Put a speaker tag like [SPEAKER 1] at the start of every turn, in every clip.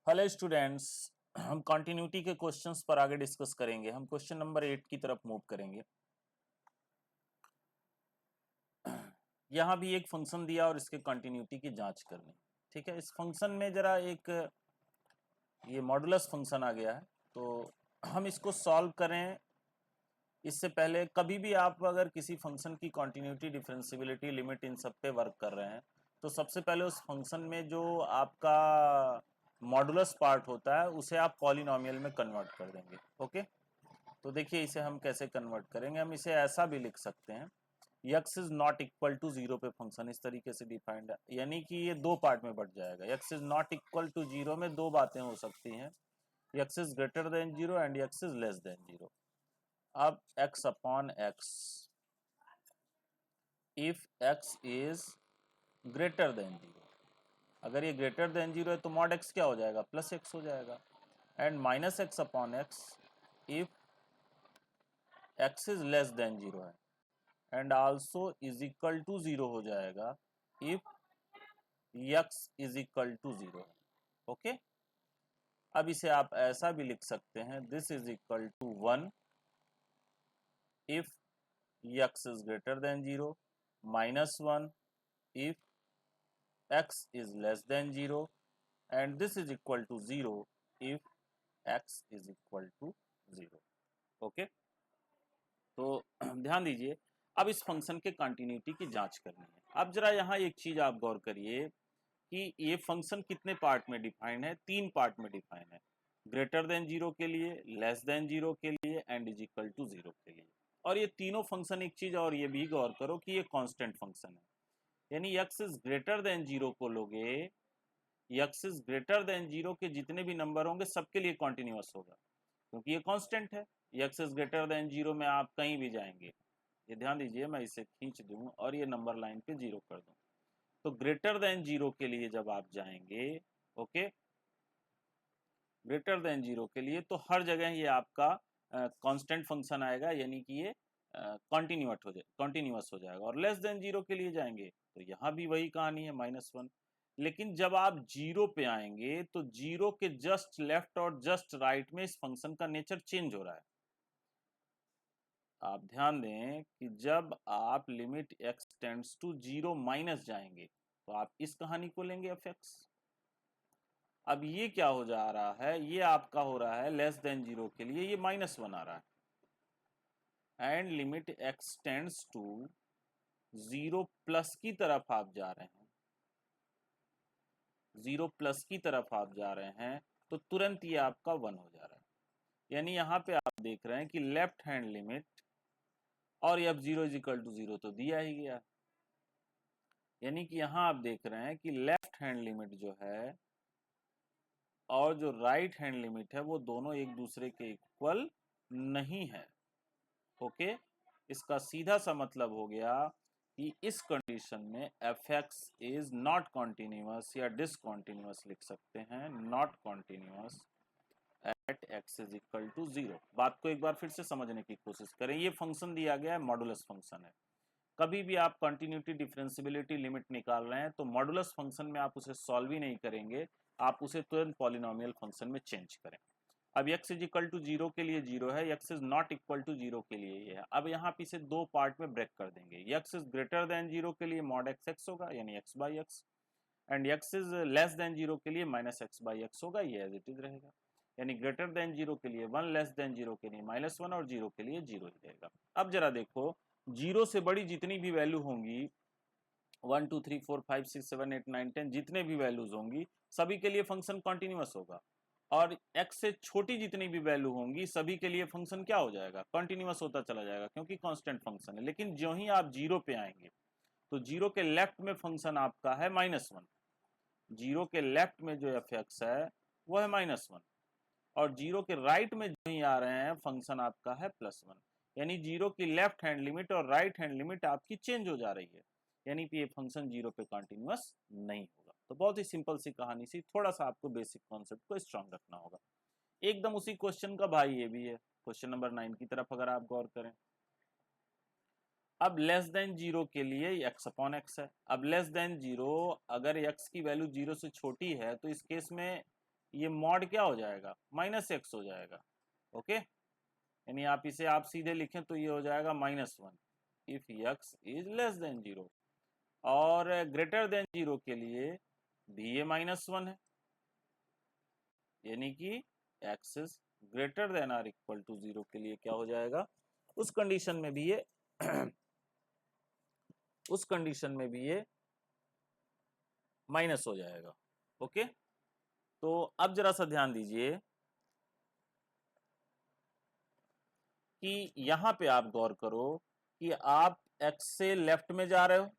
[SPEAKER 1] Hello students, हम continuity के questions पर आगे डिस्कस करेंगे। हम क्वेश्चन नंबर 8 की तरफ मूव करेंगे। यहाँ भी एक फंक्शन दिया और इसके कंटिन्यूटी की जांच करनी। ठीक है, इस फंक्शन में जरा एक ये मॉडुलस फंक्शन आ गया है, तो हम इसको सॉल्व करें। इससे पहले कभी भी आप अगर किसी फंक्शन की कंटिन्यूटी, डिफरेंशियबिलिटी, लिमिट इन सब पे वर्क कर रहे हैं तो सबसे पहले उस फंक्शन में जो आपका मॉडुलस पार्ट होता है उसे आप पॉलिनॉमियल में कन्वर्ट कर देंगे। ओके, तो देखिए इसे हम कैसे कन्वर्ट करेंगे। हम इसे ऐसा भी लिख सकते हैं, x is not equal to zero पे फंक्शन इस तरीके से डिफाइंड है, यानी कि ये दो पार्ट में बट जाएगा। X is not equal to zero में दो बातें हो सकती हैं, x is greater than zero and x is less than zero. अब x upon x, if x is greater than zero, अगर ये ग्रेटर देन जीरो है तो मॉड x क्या हो जाएगा, प्लस x हो जाएगा। And minus x upon x, if x is less than zero है, and also is equal to zero हो जाएगा if x is equal to zero है। ओके, अब इसे आप ऐसा भी लिख सकते हैं, this is equal to one if x is greater than zero, minus one if x is less than 0 and this is equal to 0 if x is equal to 0। Okay, तो ध्यान दीजिए, अब इस फंक्शन के कंटिन्यूटी की जांच करनी है। अब जरा यहाँ एक चीज आप गौर करिए कि ये फंक्शन कितने पार्ट में डिफाइन है, तीन पार्ट में डिफाइन है, ग्रेटर देन जीरो के लिए, लेस देन जीरो के लिए and is equal to zero के लिए। और ये तीनों फंक्शन, एक चीज और ये भी गौर करो कि ये कांस्टेंट फंक्शन है, यानी x is greater than zero को लोगे, x is greater than zero के जितने भी नंबर होंगे सबके लिए कॉन्टिन्यूअस होगा, क्योंकि ये कांस्टेंट है। x is greater than zero में आप कहीं भी जाएंगे, ये ध्यान दीजिए, मैं इसे खींच दूं और ये नंबर लाइन पे जीरो कर दूं, तो ग्रेटर देन जीरो के लिए जब आप जाएंगे, ओके, ग्रेटर देन जीरो के लिए तो हर जगह ये आपका कांस्टेंट फंक्शन आएगा, यानी कि ये कंटिन्यूअस हो जाएगा। और लेस देन जीरो के लिए जाएंगे तो यहाँ भी वही कहानी है, माइनस वन। लेकिन जब आप जीरो पे आएंगे तो जीरो के जस्ट लेफ्ट और जस्ट राइट में इस फंक्शन का नेचर चेंज हो रहा है। आप ध्यान दें कि जब आप limit x tends to zero minus जाएंगे तो आप इस कहानी को लेंगे एफ एक्स। अब ये क्या हो जा रहा है, ये आपका हो रहा है लेस देन जीरो के लिए, ये माइनस वन आ रहा है, and limit x tends to zero plus की तरफ आप जा रहे हैं, जीरो प्लस की तरफ आप जा रहे हैं, तो तुरंत ये आपका वन हो जा रहा है। यानी यहां पे आप देख रहे हैं कि लेफ्ट हैंड लिमिट और f zero is equal to zero तो दिया ही गया, यानी कि यहां आप देख रहे हैं कि लेफ्ट हैंड लिमिट जो है और जो राइट हैंड लिमिट है वो दोनों एक दूसरे के इक्वल नहीं है। ओके, इसका सीधा सा मतलब हो गया कि इस कंडीशन में f x is not continuous, या डिसकॉन्टिन्यूअस लिख सकते हैं, not continuous at x is equal to zero. बात को एक बार फिर से समझने की कोशिश करें, ये फंक्शन दिया गया है, मॉडुलस फंक्शन है। कभी भी आप कंटिन्यूटी, डिफरेंशियबिलिटी, लिमिट निकाल रहे हैं तो मॉडुलस फंक्शन में आप उसे सॉल्व ही नहीं करेंगे, आप उसे तुरंत पॉलिनोमियल फंक्शन में चेंज करें। अब x is equal to zero के लिए जीरो है, x is not equal to zero के लिए ये है। अब यहाँ पे इसे दो पार्ट में ब्रेक कर देंगे, x is greater than zero के लिए मॉड एक्स एक्स होगा, यानी x by x, and x is less than zero के लिए माइनस एक्स बाई एक्स होगा, ये एज इट इज रहेगा। यानी ग्रेटर देन जीरो के लिए वन, लेस देन जीरो के लिए माइनस वन, और जीरो के लिए जीरो ही रहेगा। अब जरा देखो, जीरो से बड़ी जितनी भी वैल्यू होंगी, 1 2 3 4 5 6 7 8 9 10 जितने भी वैल्यूज होंगी सभी के लिए फंक्शन कॉन्टिन्यूअस होगा, और x से छोटी जितनी भी वैल्यू होंगी सभी के लिए फंक्शन क्या हो जाएगा, कॉन्टिन्यूअस होता चला जाएगा, क्योंकि कांस्टेंट फंक्शन है। लेकिन जो ही आप जीरो पे आएंगे तो जीरो के लेफ्ट में फंक्शन आपका है माइनस वन, जीरो के लेफ्ट में जो एफ एक्स है वो है माइनस वन, और जीरो के राइट में जो ही आ रहे हैं फंक्शन आपका है प्लस वन। यानी जीरो की लेफ्ट हैंड लिमिट और राइट हैंड लिमिट आपकी चेंज हो जा रही है, यानी कि ये फंक्शन जीरो पे कॉन्टिन्यूअस नहीं होगा। तो बहुत ही सिंपल सी कहानी सी, थोड़ा सा आपको बेसिक कॉन्सेप्ट को स्ट्रांग रखना होगा। एकदम उसी क्वेश्चन का भाई ये भी है, क्वेश्चन नंबर 9 की तरफ अगर आप गौर करें। अब लेस देन जीरो के लिए x अपॉन एक्स है। अब लेस देन जीरो, अगर x की वैल्यू जीरो से छोटी है तो इस केस में ये मॉड क्या हो जाएगा, -x हो जाएगा। ओके, यानी आप इसे आप सीधे लिखें तो ये हो जाएगा -1 if x is less then 0, और ग्रेटर देन 0 के लिए भी ये -1 है, यानी कि x is greater than or equal to 0 के लिए क्या हो जाएगा, उस कंडीशन में भी ये उस कंडीशन में भी ये माइनस हो जाएगा। ओके, तो अब जरा सा ध्यान दीजिए कि यहां पे आप गौर करो कि आप x से लेफ्ट में जा रहे हो,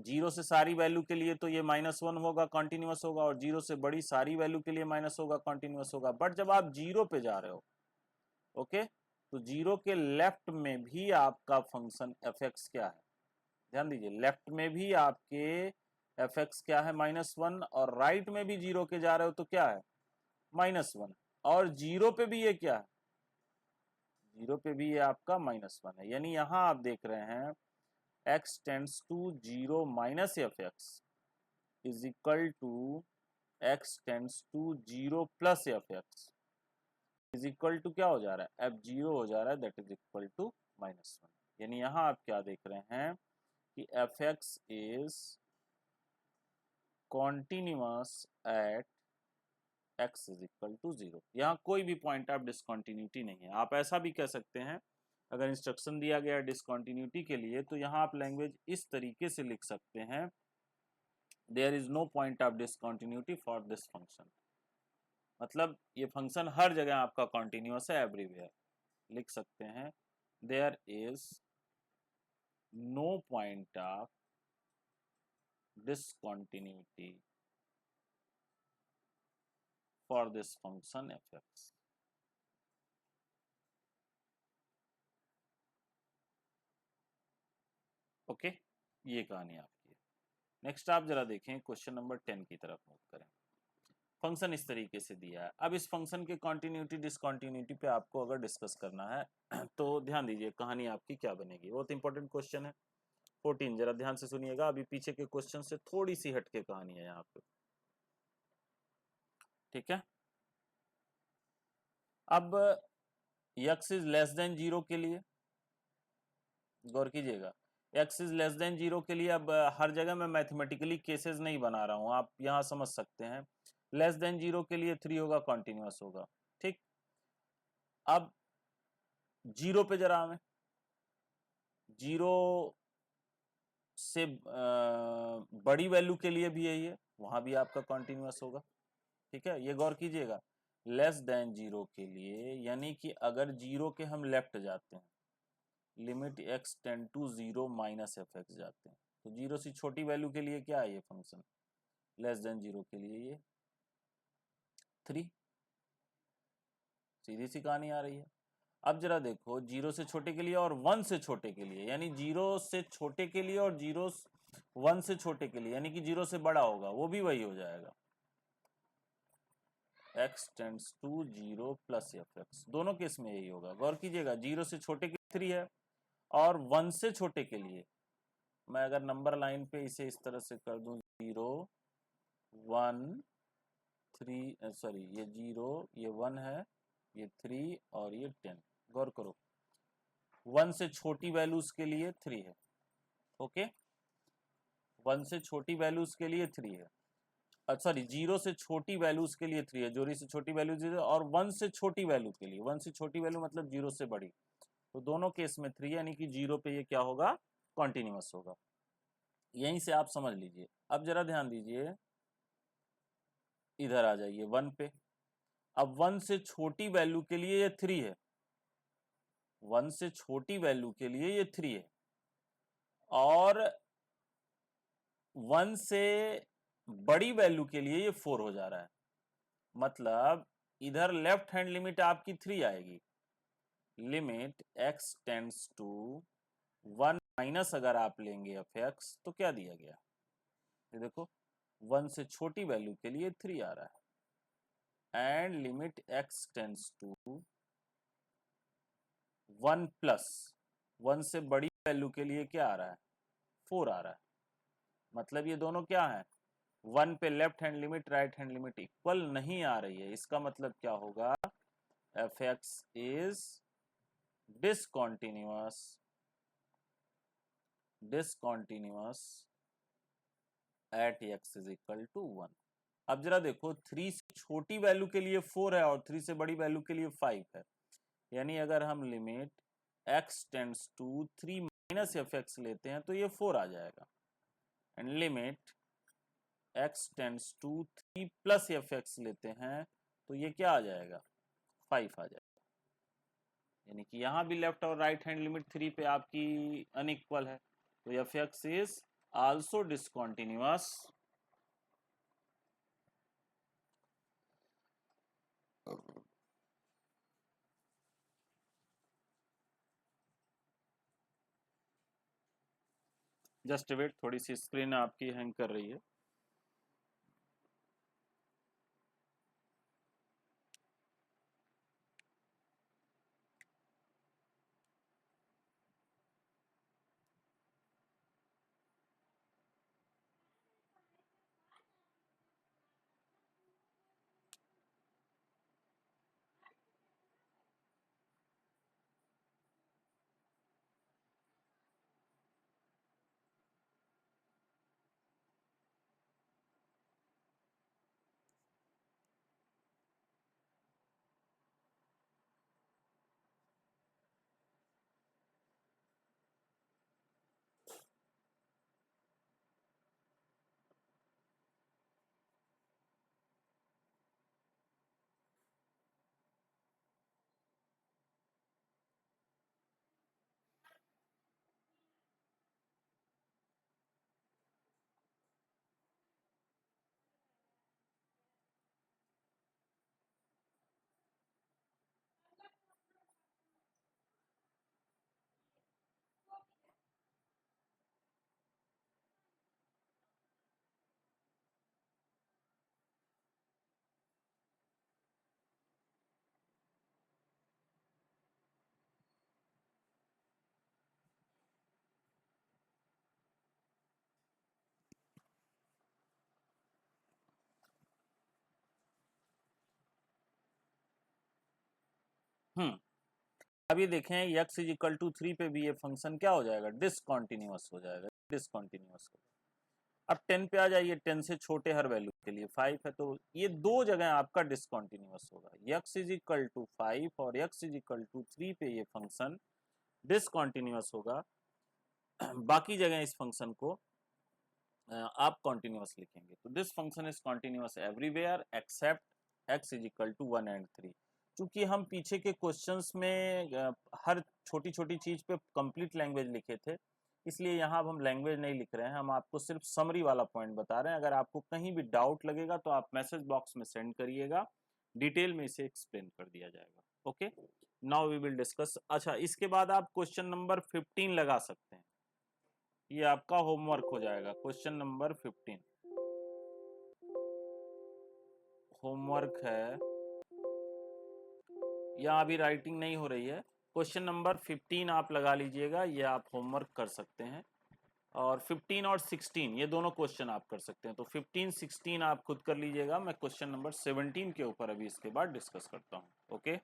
[SPEAKER 1] 0 से सारी वैल्यू के लिए तो ये -1 होगा, कॉन्टिन्यूअस होगा, और 0 से बड़ी सारी वैल्यू के लिए माइनस होगा, कॉन्टिन्यूअस होगा। बट जब आप 0 पे जा रहे हो, ओके, तो 0 के लेफ्ट में भी आपका फंक्शन f(x) क्या है, ध्यान दीजिए, लेफ्ट में भी आपके f(x) क्या है, -1, और राइट में भी 0 के जा रहे हो तो क्या है, -1, और 0 पे भी ये क्या है, 0 पे भी ये आपका -1 है। यानी यहां आप देख रहे हैं x tends to 0 minus f(x) is equal to x tends to 0 plus f(x) is equal to क्या हो जा रहा है, f0 हो जा रहा है, दैट इज इक्वल टू -1। यानी यहां आप क्या देख रहे हैं कि f(x) is continuous at x is equal to 0। यहाँ कोई भी पॉइंट ऑफ डिसकंटिन्यूटी नहीं है। आप ऐसा भी कह सकते हैं, अगर इंस्ट्रक्शन दिया गया डिसकंटिन्यूटी के लिए, तो यहाँ आप लैंग्वेज इस तरीके से लिख सकते हैं, there is no point of discontinuity for this function, मतलब ये फंक्शन हर जगह आपका कॉन्टिन्यूअस है, एवरीवेयर लिख सकते हैं, there is no point of discontinuity for this function f(x). Okay, ये कहानी आपकी है। नेक्स्ट आप जरा देखें, क्वेश्चन नंबर 10 की तरफ मूव करें। फंक्शन इस तरीके से दिया है। अब इस फंक्शन के कॉन्टिन्यूटी डिसकंटिन्यूटी पे आपको अगर डिस्कस करना है तो ध्यान दीजिए कहानी आपकी क्या बनेगी, बहुत इंपॉर्टेंट क्वेश्चन है। 14 जरा ध्यान से सुनिएगा, अभी पीछे के क्वेश्चन से थोड़ी सी हटके कहानी है यहाँ पे, ठीक है। अब x इज लेस देन 0 के लिए गौर कीजिएगा, x इज लेस देन 0 के लिए, अब हर जगह मैं मैथमेटिकली केसेस नहीं बना रहा हूं, आप यहां समझ सकते हैं। लेस देन 0 के लिए 3 होगा, कॉन्टिन्यूअस होगा, ठीक। अब 0 पे जरा हमें 0 से बड़ी वैल्यू के लिए भी यही है, वहां भी आपका कॉन्टिन्यूअस होगा, ठीक है। ये गौर कीजिएगा, लेस देन 0 के लिए, यानी कि अगर 0 के हम लेफ्ट जाते हैं, limit x tend to 0 minus f(x) जाते हैं, तो 0 से छोटी वैल्यू के लिए क्या है ये फंक्शन, लेस देन 0 के लिए ये 3, सीधी सी कहानी आ रही है। अब जरा देखो 0 से छोटे के लिए और 1 से छोटे के लिए, यानी 0 से छोटे के लिए और 1 से छोटे के लिए, यानी कि 0 से बड़ा होगा, वो भी वही हो जाएगा, x tends to 0 plus f(x), दोनों केस में यही होगा। गौर कीजिएगा, 0 से छोटे के 3 है, और 1 से छोटे के लिए मैं अगर नंबर लाइन पे इसे इस तरह से कर दूं, 0 1 3, सॉरी ये 0, ये 1 है, ये 3 और ये 10। गौर करो, 1 से छोटी वैल्यूज के लिए 3 है, ओके, 1 से छोटी वैल्यूज के लिए 3 है, सॉरी 0 से छोटी वैल्यूज के लिए 3 है, जोड़ी से छोटी वैल्यूज, और 1 से छोटी वैल्यू के लिए, 1 से छोटी वैल्यू मतलब 0 से बड़ी, तो दोनों केस में 3, यानी कि 0 पे ये क्या होगा, कॉन्टिन्यूअस होगा। यहीं से आप समझ लीजिए। अब जरा ध्यान दीजिए, इधर आ जाइए 1 पे। अब 1 से छोटी वैल्यू के लिए ये 3 है, 1 से छोटी वैल्यू के लिए ये 3 है, और 1 से बड़ी वैल्यू के लिए ये 4 हो जा रहा है, मतलब इधर लेफ्ट हैंड लिमिट आपकी 3 आएगी, limit x tends to 1 minus अगर आप लेंगे f(x) तो क्या दिया गया, ये देखो 1 से छोटी वैल्यू के लिए 3 आ रहा है, and limit x tends to 1 plus 1 से बड़ी वैल्यू के लिए क्या आ रहा है, 4 आ रहा है, मतलब ये दोनों क्या है, 1 पे left hand limit right hand limit equal नहीं आ रही है, इसका मतलब क्या होगा, F x is discontinuous at x is equal to 1। अब जरा देखो 3 से छोटी वैल्यू के लिए 4 है और 3 से बड़ी वैल्यू के लिए 5 है, यानी अगर हम limit x tends to 3 minus F X लेते हैं तो ये 4 आ जाएगा, and limit x tends to 3 plus F X लेते हैं तो ये क्या आ जाएगा, 5 आ जाएगा। यानी कि यहां भी लेफ्ट और राइट हैंड लिमिट 3 पे आपकी अनइक्वल है, तो F x is also discontinuous just wait, थोड़ी सी स्क्रीन आपकी हैंग कर रही है। अभी देखें x इज इक्वल टू 3 पे भी ये फंक्शन क्या हो जाएगा, डिसकॉन्टिन्यूअस हो जाएगा, डिसकॉन्टिन्यूअस हो जाएगा। अब 10 पे आ जाइए, 10 से छोटे हर वैल्यू के लिए 5 है, तो ये दो जगह आपका डिसकॉन्टिन्यूअस होगा, x इज इक्वल टू 5 और x इज इक्वल टू 3 पे ये फंक्शन डिसकॉन्टिन्यूअस होगा। बाकी जगह इस फंक्शन को आप कॉन्टिन्यूअस लिखेंगे, तो this function is continuous everywhere except x is equal to 1 and 3। क्योंकि हम पीछे के क्वेश्चंस में हर छोटी छोटी चीज पे कंप्लीट लैंग्वेज लिखे थे, इसलिए यहाँ अब हम लैंग्वेज नहीं लिख रहे हैं, हम आपको सिर्फ समरी वाला पॉइंट बता रहे हैं। अगर आपको कहीं भी डाउट लगेगा तो आप मैसेज बॉक्स में सेंड करिएगा, डिटेल में इसे एक्सप्लेन कर दिया जाएगा। Okay, now we will discuss. अच्छा, इसके बाद आप क्वेश्चन नंबर 15 लगा सकते हैं, ये आपका होमवर्क हो जाएगा। क्वेश्चन नंबर 15 होमवर्क है, यहाँ अभी राइटिंग नहीं हो रही है। क्वेश्चन नंबर 15 आप लगा लीजिएगा, ये आप होमवर्क कर सकते हैं। और 15 और 16 ये दोनों क्वेश्चन आप कर सकते हैं, तो 15 16 आप खुद कर लीजिएगा। मैं क्वेश्चन नंबर 17 के ऊपर अभी इसके बाद डिस्कस करता हूँ। ओके।